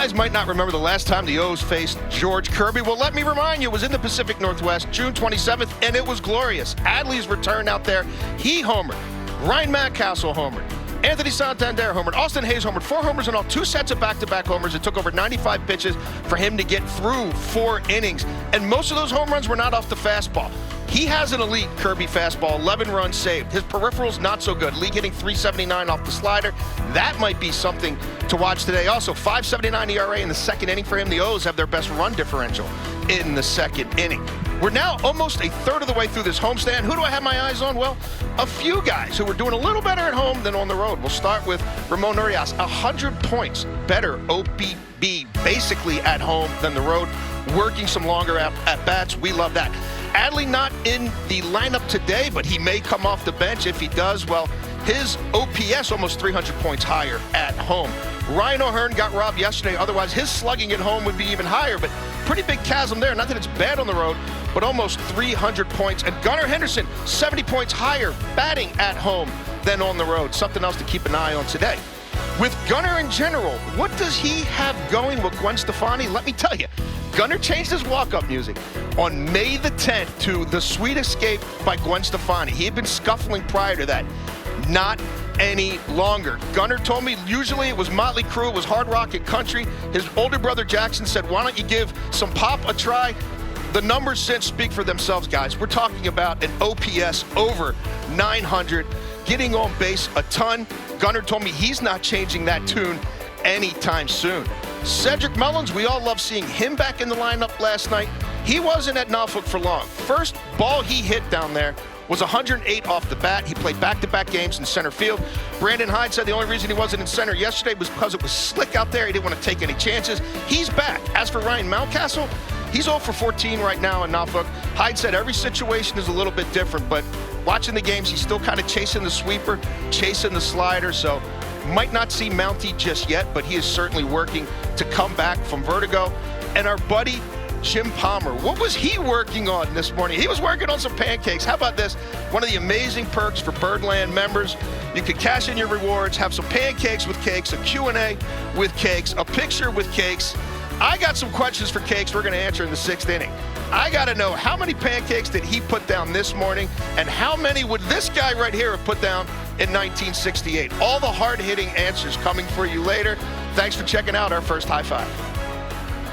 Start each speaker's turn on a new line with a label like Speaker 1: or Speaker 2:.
Speaker 1: guys might not remember the last time the O's faced George Kirby. Well, let me remind you, it was in the Pacific Northwest, June 27th, and it was glorious. Adley's return out there, he homered. Ryan Mountcastle homered. Anthony Santander homered. Austin Hayes homered. 4 homers in all, 2 sets of back-to-back homers. It took over 95 pitches for him to get through 4 innings. And most of those home runs were not off the fastball. He has an elite Kirby fastball, 11 runs saved. His peripheral's not so good. League hitting .379 off the slider. That might be something to watch today. Also, .579 ERA in the second inning for him. The O's have their best run differential in the second inning. We're now almost a third of the way through this homestand. Who do I have my eyes on? Well, a few guys who are doing a little better at home than on the road. We'll start with Ramon Urias, 100 points better OPB basically at home than the road, working some longer at-bats. We love that. Adley not in the lineup today, but he may come off the bench. If he does, well, his OPS almost 300 points higher at home. Ryan O'Hearn got robbed yesterday. Otherwise, his slugging at home would be even higher, but pretty big chasm there. Not that it's bad on the road, but almost 300 points. And Gunnar Henderson, 70 points higher batting at home than on the road. Something else to keep an eye on today. With Gunnar in general, what does he have going with Gwen Stefani? Let me tell you, Gunnar changed his walk-up music on May the 10th to The Sweet Escape by Gwen Stefani. He had been scuffling prior to that. Not any longer. Gunnar told me usually it was Motley Crue, it was hard rock and country. His older brother Jackson said, why don't you give some pop a try? The numbers since speak for themselves, guys. We're talking about an OPS over 900, getting on base a ton. Gunnar told me he's not changing that tune anytime soon. Cedric Mullins, we all love seeing him back in the lineup last night. He wasn't at Norfolk for long. First ball he hit down there was 108 off the bat. He played back-to-back games in center field. Brandon Hyde said the only reason he wasn't in center yesterday was because it was slick out there. He didn't want to take any chances. He's back. As for Ryan Mountcastle, he's 0 for 14 right now in Norfolk. Hyde said every situation is a little bit different, but watching the games, he's still kind of chasing the sweeper, chasing the slider, so might not see Mountie just yet, but he is certainly working to come back from vertigo. And our buddy Jim Palmer, what was he working on this morning? He was working on some pancakes. How about this? One of the amazing perks for Birdland members. You can cash in your rewards, have some pancakes with cakes, a Q&A with cakes, a picture with cakes. I got some questions for Cakes we're going to answer in the 6th inning. I got to know, how many pancakes did he put down this morning, and how many would this guy right here have put down in 1968? All the hard-hitting answers coming for you later. Thanks for checking out our first High Five.